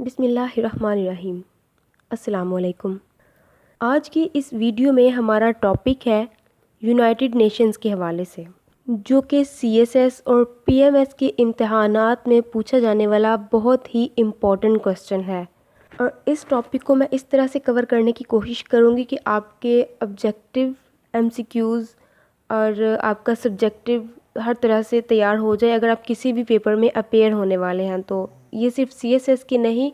बिस्मिल्लाहिर्रहमानिर्रहीम। अस्सलाम वालेकुम। आज की इस वीडियो में हमारा टॉपिक है यूनाइटेड नेशंस के हवाले से, जो कि सीएसएस और पीएमएस के इम्तहानात में पूछा जाने वाला बहुत ही इम्पोर्टेंट क्वेश्चन है। और इस टॉपिक को मैं इस तरह से कवर करने की कोशिश करूँगी कि आपके ऑब्जेक्टिव एमसीक्यूज़ और आपका सब्जेक्टिव हर तरह से तैयार हो जाए अगर आप किसी भी पेपर में अपेयर होने वाले हैं। तो ये सिर्फ सीएसएस की नहीं,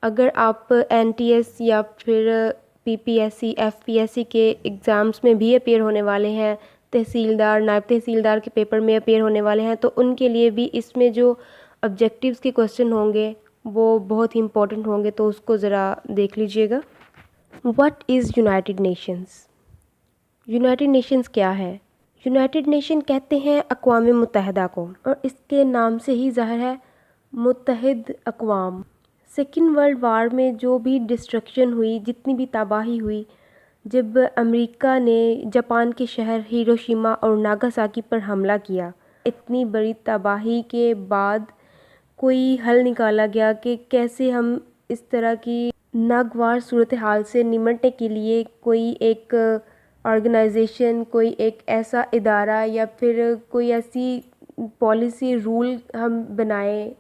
अगर आप एनटीएस या फिर पीपीएससी एफपीएससी के एग्ज़ाम्स में भी अपेयर होने वाले हैं, तहसीलदार नायब तहसीलदार के पेपर में अपेयर होने वाले हैं, तो उनके लिए भी इसमें जो ऑब्जेक्टिव्स के क्वेश्चन होंगे वो बहुत ही इम्पोर्टेंट होंगे। तो उसको ज़रा देख लीजिएगा। What is United Nations? United Nations क्या है? यूनाइटेड नेशन कहते हैं अक़वाम मुत्तहिदा को, और इसके नाम से ही ज़ाहिर है मुत्तहिद अक़वाम। सेकेंड वर्ल्ड वार में जो भी डिस्ट्रक्शन हुई, जितनी भी तबाही हुई, जब अमेरिका ने जापान के शहर हिरोशिमा और नागासाकी पर हमला किया, इतनी बड़ी तबाही के बाद कोई हल निकाला गया कि कैसे हम इस तरह की नागवार सूरत हाल से निमटने के लिए कोई एक ऑर्गेनाइजेशन, कोई एक ऐसा इदारा या फिर कोई ऐसी पॉलिसी रूल हम बनाए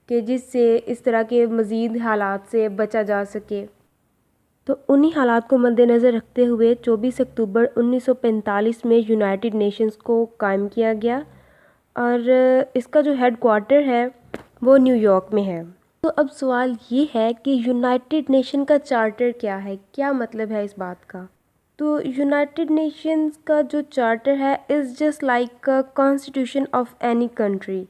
कि जिससे इस तरह के मज़ीद हालात से बचा जा सके। तो उन्हीं हालात को मद्देनज़र रखते हुए 24 अक्टूबर 1945 में यूनाइटेड नेशंस को कायम किया गया, और इसका जो हेड क्वार्टर है वो न्यूयॉर्क में है। तो अब सवाल ये है कि यूनाइटेड नेशन का चार्टर क्या है, क्या मतलब है इस बात का? तो यूनाइटेड नेशंस का जो चार्टर है is just like a constitution of any country,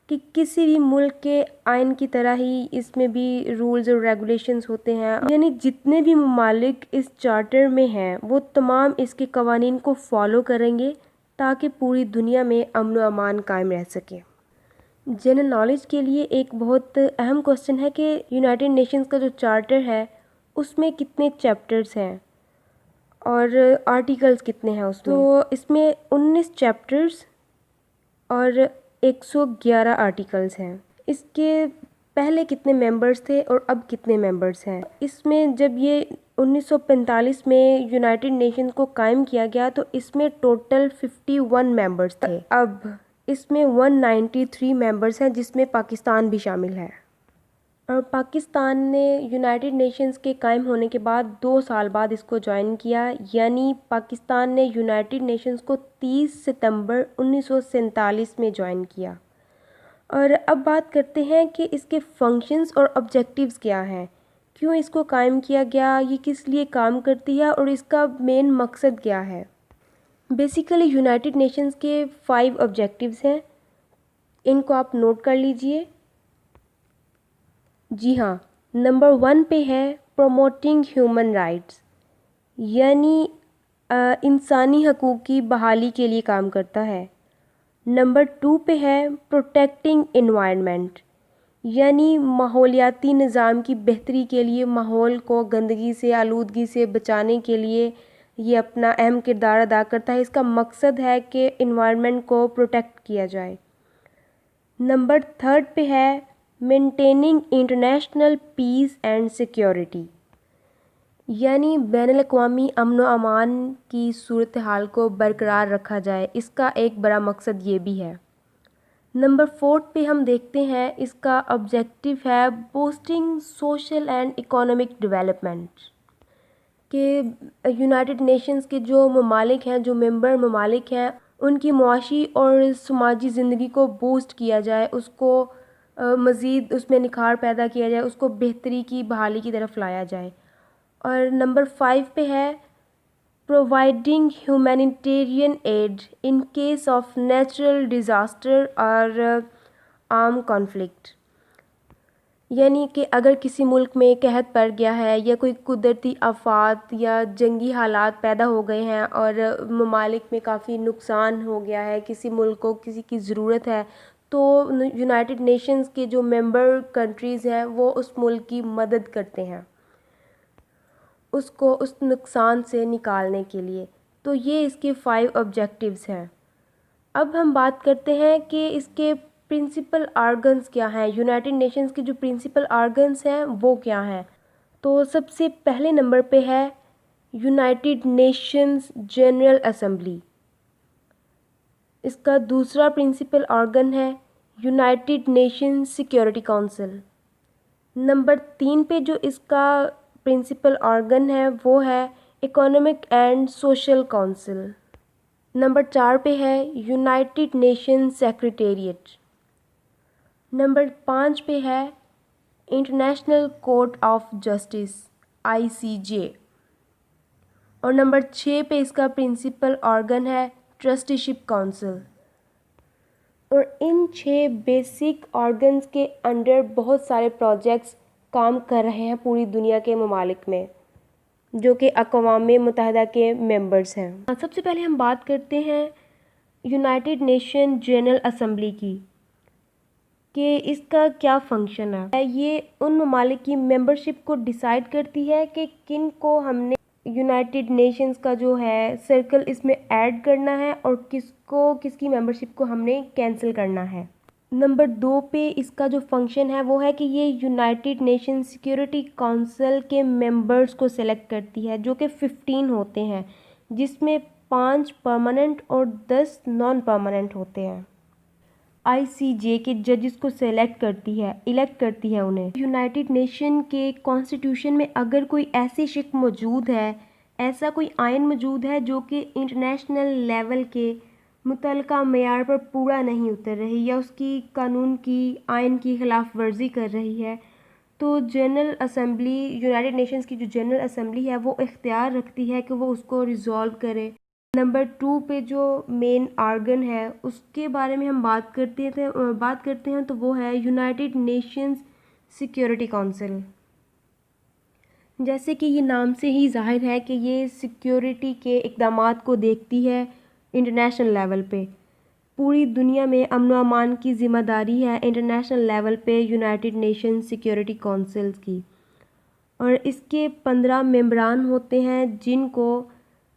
कि किसी भी मुल्क के आइन की तरह ही इसमें भी रूल्स और रेगुलेशंस होते हैं। यानी जितने भी ममालिक इस चार्टर में हैं वो तमाम इसके कवानीन को फॉलो करेंगे ताकि पूरी दुनिया में अमन व अमान कायम रह सके। जनरल नॉलेज के लिए एक बहुत अहम क्वेश्चन है कि यूनाइटेड नेशंस का जो चार्टर है उसमें कितने चैप्टर्स हैं और आर्टिकल्स कितने हैं उसमें। तो इसमें 19 चैप्टर्स और 111 आर्टिकल्स हैं। इसके पहले कितने मेंबर्स थे और अब कितने मेंबर्स हैं? इसमें जब ये 1945 में यूनाइटेड नेशंस को कायम किया गया तो इसमें टोटल 51 मेंबर्स थे। अब इसमें 193 मेंबर्स हैं, जिसमें पाकिस्तान भी शामिल है। और पाकिस्तान ने यूनाइटेड नेशंस के कायम होने के बाद 2 साल बाद इसको ज्वाइन किया, यानी पाकिस्तान ने यूनाइटेड नेशंस को 30 सितंबर 1947 में ज्वाइन किया। और अब बात करते हैं कि इसके फंक्शंस और ऑब्जेक्टिव्स क्या हैं, क्यों इसको कायम किया गया, ये किस लिए काम करती है और इसका मेन मकसद क्या है। बेसिकली यूनाइटेड नेशंस के 5 ऑब्जेक्टिव्स हैं, इनको आप नोट कर लीजिए। जी हाँ, नंबर 1 पे है प्रमोटिंग ह्यूमन राइट्स, यानी इंसानी हकूक़ की बहाली के लिए काम करता है। नंबर 2 पे है प्रोटेक्टिंग एनवायरनमेंट, यानी माहौलियाती निज़ाम की बेहतरी के लिए, माहौल को गंदगी से, आलूदगी से बचाने के लिए ये अपना अहम किरदार अदा करता है। इसका मकसद है कि एनवायरनमेंट को प्रोटेक्ट किया जाए। नंबर 3 पे है maintaining international peace and security, यानी बैनुल-अक़वामी अमन व अमान की सूरत हाल को बरकरार रखा जाए, इसका एक बड़ा मकसद ये भी है। नंबर 4 पे हम देखते हैं इसका ऑब्जेक्टिव है boosting social and economic development, कि यूनाइटेड नेशंस के जो ममालिक हैं, जो मेंबर ममालिक हैं, उनकी मुआशी और समाजी ज़िंदगी को बूस्ट किया जाए, उसको मज़ीद उसमें निखार पैदा किया जाए, उसको बेहतरी की बहाली की तरफ लाया जाए। और नंबर 5 पे है providing humanitarian add in case of natural disaster और आर्म कॉन्फ्लिक्ट, यानी कि अगर किसी मुल्क में कहत पड़ गया है या कोई कुदरती आफात या जंगी हालात पैदा हो गए हैं और ममालिक में काफ़ी नुकसान हो गया है, किसी मुल्क को किसी की ज़रूरत है, तो यूनाइटेड नेशंस के जो मेंबर कंट्रीज़ हैं वो उस मुल्क की मदद करते हैं उसको उस नुकसान से निकालने के लिए। तो ये इसके 5 ऑब्जेक्टिव्स हैं। अब हम बात करते हैं कि इसके प्रिंसिपल आर्गन्स क्या हैं, यूनाइटेड नेशंस के जो प्रिंसिपल आर्गन्स हैं वो क्या हैं। तो सबसे पहले नंबर पे है यूनाइटेड नेशंस जनरल असेंबली। इसका दूसरा प्रिंसिपल ऑर्गन है United Nations security council. Number 3 पे जो इसका प्रिंसिपल ऑर्गन है वो है economic and social council. Number 4 पे है यूनाइटेड नेशंस सेक्रेटेरिएट। नंबर 5 पे है international court of justice ICJ। और नंबर 6 पे इसका प्रिंसिपल ऑर्गन है ट्रस्टीशिप काउंसिल। और इन 6 बेसिक ऑर्गन्स के अंडर बहुत सारे प्रोजेक्ट्स काम कर रहे हैं पूरी दुनिया के ममालिक में, जो कि अक़वाम मुत्तहिदा के मेंबर्स हैं। सबसे पहले हम बात करते हैं यूनाइटेड नेशन जनरल असेंबली की, कि इसका क्या फंक्शन है। ये उन ममालिक की मेंबरशिप को डिसाइड करती है कि किन को हमने यूनाइटेड नेशंस का जो है सर्कल इसमें ऐड करना है और किसको किसकी मेंबरशिप को हमने कैंसिल करना है। नंबर 2 पे इसका जो फंक्शन है वो है कि ये यूनाइटेड नेशन सिक्योरिटी काउंसिल के मेंबर्स को सिलेक्ट करती है, जो कि 15 होते हैं, जिसमें 5 परमानेंट और 10 नॉन परमानेंट होते हैं। ICJ के जजेस को इलेक्ट करती है उन्हें। यूनाइटेड नेशन के कॉन्स्टिट्यूशन में अगर कोई ऐसी शिक मौजूद है, ऐसा कोई आयन मौजूद है जो कि इंटरनेशनल लेवल के मुतल्लिका मेयार पर पूरा नहीं उतर रही या उसकी कानून की आयन की खिलाफ वर्जी कर रही है, तो जनरल असेंबली, यूनाइटेड नेशंस की जो जनरल असेंबली है वो इख्तियार रखती है कि वो उसको रिजॉल्व करे। नंबर 2 पे जो मेन आर्गन है उसके बारे में हम बात करते हैं तो वो है यूनाइटेड नेशंस सिक्योरिटी काउंसिल। जैसे कि ये नाम से ही जाहिर है कि ये सिक्योरिटी के इक़दामात को देखती है इंटरनेशनल लेवल पे। पूरी दुनिया में अमन व अमान की ज़िम्मेदारी है इंटरनेशनल लेवल पे यूनाइटेड नेशंस सिक्योरिटी काउंसिल्स की। और इसके 15 मेंबरान होते हैं जिनको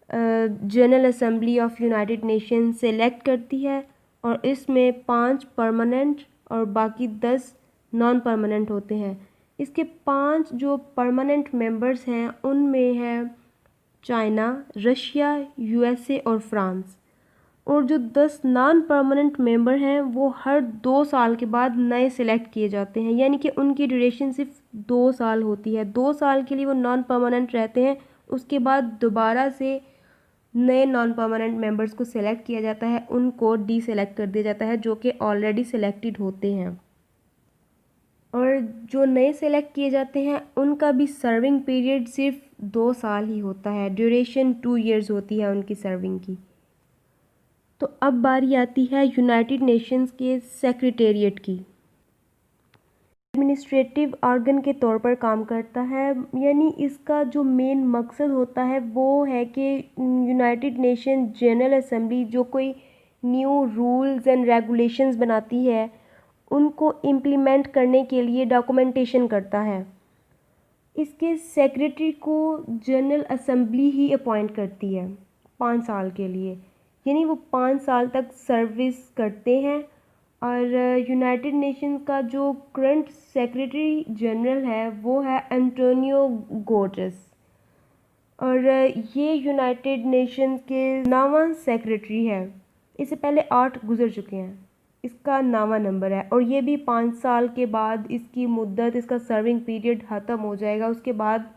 general assembly of United Nations select करती है, और इसमें 5 परमानेंट और बाकी 10 नॉन परमानेंट होते हैं। इसके 5 जो परमानेंट मेंबर्स हैं उनमें है चाइना, रशिया, USA और फ्रांस। और जो 10 नॉन परमानेंट मेंबर हैं वो हर 2 साल के बाद नए सिलेक्ट किए जाते हैं, यानी कि उनकी ड्यूरेशन सिर्फ 2 साल होती है। 2 साल के लिए वो नॉन परमानेंट रहते हैं, उसके बाद दोबारा से नए नॉन परमानेंट मेंबर्स को सिलेक्ट किया जाता है, उनको डीसेलेक्ट कर दिया जाता है जो कि ऑलरेडी सिलेक्टेड होते हैं। और जो नए सेलेक्ट किए जाते हैं उनका भी सर्विंग पीरियड सिर्फ 2 साल ही होता है, ड्यूरेशन 2 ईयर्स होती है उनकी सर्विंग की। तो अब बारी आती है यूनाइटेड नेशंस के सेक्रेटेरिएट की। एडमिनिस्ट्रेटिव ऑर्गन के तौर पर काम करता है, यानी इसका जो मेन मकसद होता है वो है कि यूनाइटेड नेशन जनरल असेंबली जो कोई न्यू रूल्स एंड रेगुलेशंस बनाती है उनको इम्प्लीमेंट करने के लिए डॉक्यूमेंटेशन करता है। इसके सेक्रेटरी को जनरल असेंबली ही अपॉइंट करती है 5 साल के लिए, यानी वो 5 साल तक सर्विस करते हैं। और यूनाइटेड नेशंस का जो करंट सेक्रेटरी जनरल है वो है एंटोनियो गुटेरेस, और ये यूनाइटेड नेशंस के 9वां सेक्रेटरी है। इससे पहले 8 गुजर चुके हैं, इसका 9वां नंबर है। और ये भी 5 साल के बाद इसकी मुद्दत, इसका सर्विंग पीरियड ख़त्म हो जाएगा, उसके बाद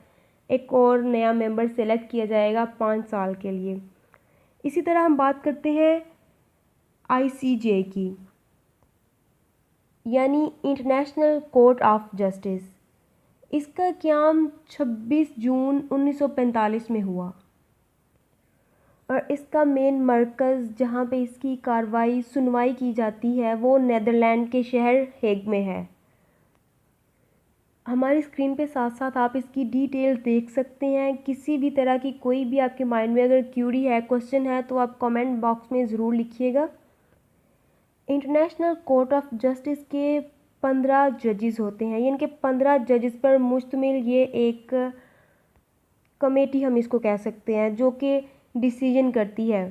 एक और नया मेंबर सेलेक्ट किया जाएगा 5 साल के लिए। इसी तरह हम बात करते हैं ICJ की, यानी इंटरनेशनल कोर्ट ऑफ जस्टिस। इसका क़याम 26 जून 1945 में हुआ, और इसका मेन मरकज़ जहाँ पे इसकी सुनवाई की जाती है वो नीदरलैंड के शहर हेग में है। हमारी स्क्रीन पे साथ साथ आप इसकी डिटेल देख सकते हैं। किसी भी तरह की कोई भी आपके माइंड में अगर क्यूरी है, क्वेश्चन है, तो आप कमेंट बॉक्स में ज़रूर लिखिएगा। इंटरनेशनल कोर्ट ऑफ जस्टिस के 15 जजेस होते हैं, यानी कि 15 जजेस पर मुश्तमिल ये एक कमेटी हम इसको कह सकते हैं जो कि डिसीजन करती है।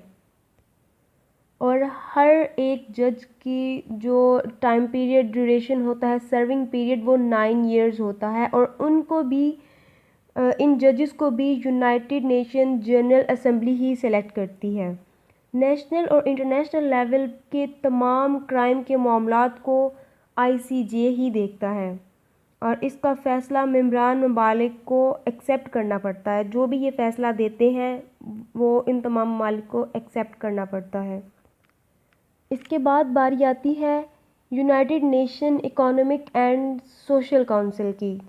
और हर एक जज की जो टाइम पीरियड ड्यूरेशन होता है, सर्विंग पीरियड, वो 9 years होता है। और उनको भी इन जजेस को भी यूनाइटेड नेशन जनरल असेंबली ही सेलेक्ट करती है। नेशनल और इंटरनेशनल लेवल के तमाम क्राइम के मामलात को ICJ ही देखता है और इसका फ़ैसला मेम्बरान ममालिक को एक्सेप्ट करना पड़ता है। जो भी ये फ़ैसला देते हैं वो इन तमाम ममालिक को एक्सेप्ट करना पड़ता है। इसके बाद बारी आती है United nation economic and social council की,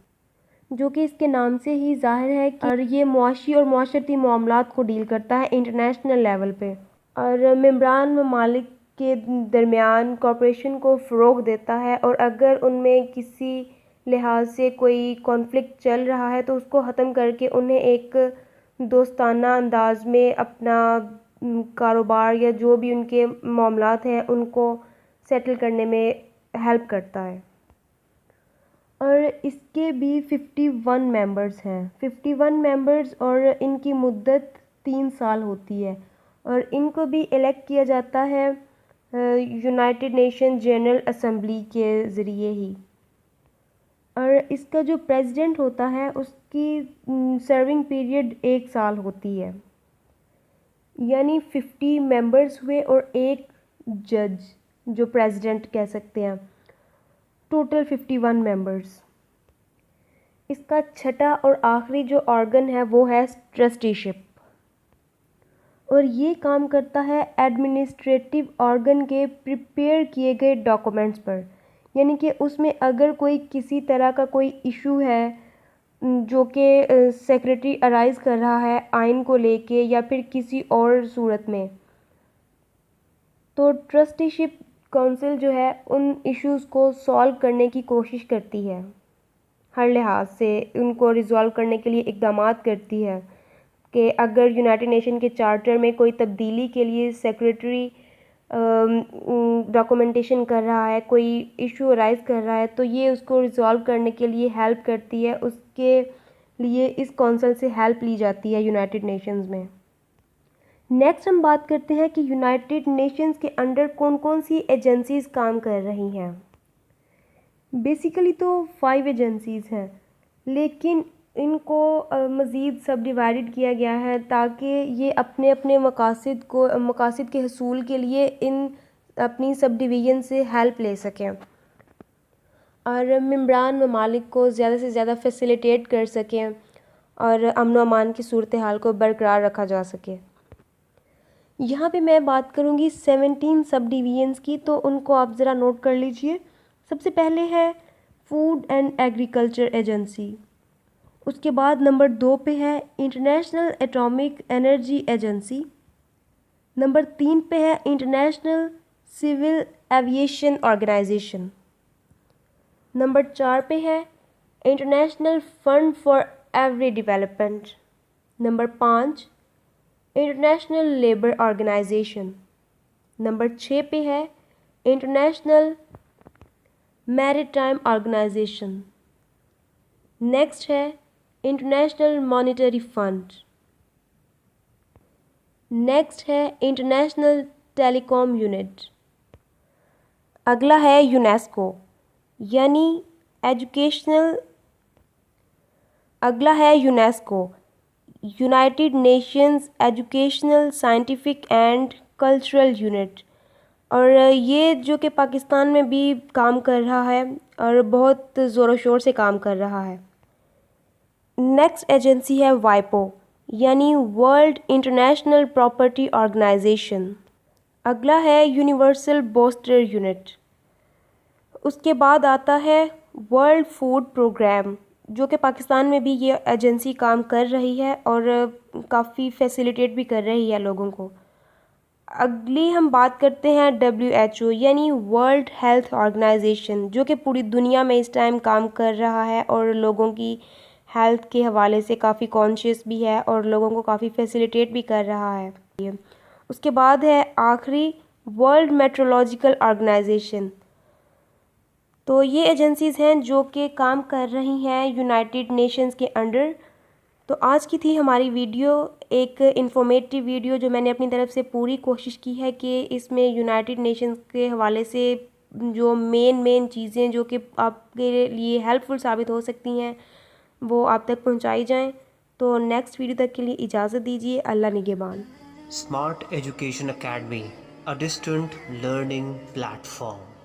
जो कि इसके नाम से ही ज़ाहिर है कि और ये मुआशी और माशरती मामलात को डील करता है इंटरनेशनल लेवल पे और मेम्बरान ममालिक के दरमियान कॉपरेशन को फ़रोग़ देता है। और अगर उनमें किसी लिहाज से कोई कॉन्फ्लिक्ट चल रहा है तो उसको ख़त्म करके उन्हें एक दोस्ताना अंदाज में अपना कारोबार या जो भी उनके मामलात हैं उनको सेटल करने में हेल्प करता है। और इसके भी 51 मेंबर्स हैं, 51 मेंबर्स, और इनकी मुद्दत 3 साल होती है और इनको भी इलेक्ट किया जाता है यूनाइटेड नेशन जनरल असेंबली के ज़रिए ही। और इसका जो प्रेसिडेंट होता है उसकी सर्विंग पीरियड 1 साल होती है, यानी 50 मेंबर्स हुए और एक जज जो प्रेसिडेंट कह सकते हैं, टोटल 51 मेंबर्स। इसका छठा और आखिरी जो ऑर्गन है वो है ट्रस्टीशिप और ये काम करता है एडमिनिस्ट्रेटिव ऑर्गन के प्रिपेयर किए गए डॉक्यूमेंट्स पर, यानी कि उसमें अगर कोई किसी तरह का कोई इशू है जो कि सेक्रेटरी अराइज़ कर रहा है आइन को लेके या फिर किसी और सूरत में, तो ट्रस्टीशिप काउंसिल जो है उन इश्यूज़ को सॉल्व करने की कोशिश करती है, हर लिहाज से उनको रिज़ॉल्व करने के लिए इक़दामात करती है कि अगर यूनाइटेड नेशन के चार्टर में कोई तब्दीली के लिए सेक्रेटरी डॉक्यूमेंटेशन कर रहा है, कोई इशू अराइज़ कर रहा है, तो ये उसको रिज़ॉल्व करने के लिए हेल्प करती है। उसके लिए इस काउंसिल से हेल्प ली जाती है यूनाइटेड नेशंस में। नेक्स्ट हम बात करते हैं कि यूनाइटेड नेशंस के अंडर कौन कौन सी एजेंसीज़ काम कर रही हैं। बेसिकली तो 5 एजेंसीज़ हैं, लेकिन इनको मज़ीद सब डिवाइडेड किया गया है ताकि ये अपने अपने मकासद के हसूल के लिए इन अपनी सब डिवीज़न से हेल्प ले सकें और मेम्बरान ममालिक को ज़्यादा से ज़्यादा फैसिलिटेट कर सकें और अमन व अमान की सूरत हाल को बरकरार रखा जा सके। यहाँ पे मैं बात करूँगी 17 सब डिवीज़न्स की, तो उनको आप ज़रा नोट कर लीजिए। सबसे पहले है फूड एंड एग्रीकल्चर एजेंसी, उसके बाद नंबर 2 पे है international atomic energy agency, number 3 पे है international civil aviation organisation, number 4 पे है international fund for every development, number 5 international labour organisation, number 6 पे है इंटरनेशनल मैरीटाइम ऑर्गेनाइजेशन, नेक्स्ट है इंटरनेशनल मॉनेटरी फंड, नेक्स्ट है इंटरनेशनल टेलीकॉम यूनिट, अगला है यूनेस्को यानी एजुकेशनल, अगला है UNESCO united nations educational scientific and cultural unit, और ये जो कि पाकिस्तान में भी काम कर रहा है और बहुत ज़ोरों शोर से काम कर रहा है। नेक्स्ट एजेंसी है वाइपो यानी वर्ल्ड इंटरनेशनल प्रॉपर्टी ऑर्गेनाइजेशन, अगला है यूनिवर्सल बोस्टर यूनिट, उसके बाद आता है वर्ल्ड फूड प्रोग्राम, जो कि पाकिस्तान में भी ये एजेंसी काम कर रही है और काफ़ी फैसिलिटेट भी कर रही है लोगों को। अगली हम बात करते हैं WHO यानी वर्ल्ड हेल्थ ऑर्गेनाइजेशन, जो कि पूरी दुनिया में इस टाइम काम कर रहा है और लोगों की हेल्थ के हवाले से काफ़ी कॉन्शियस भी है और लोगों को काफ़ी फैसिलिटेट भी कर रहा है। उसके बाद है आखिरी वर्ल्ड मेट्रोलॉजिकल ऑर्गेनाइजेशन। तो ये एजेंसीज़ हैं जो कि काम कर रही हैं यूनाइटेड नेशंस के अंडर तो आज की थी हमारी वीडियो, एक इन्फॉर्मेटिव वीडियो जो मैंने अपनी तरफ से पूरी कोशिश की है कि इसमें यूनाइटेड नेशंस के हवाले से जो मेन चीज़ें जो कि आपके लिए हेल्पफुल साबित हो सकती हैं वो आप तक पहुंचाई जाएं। तो नेक्स्ट वीडियो तक के लिए इजाज़त दीजिए। अल्लाह निगहबान। Smart Education Academy, a distant learning platform.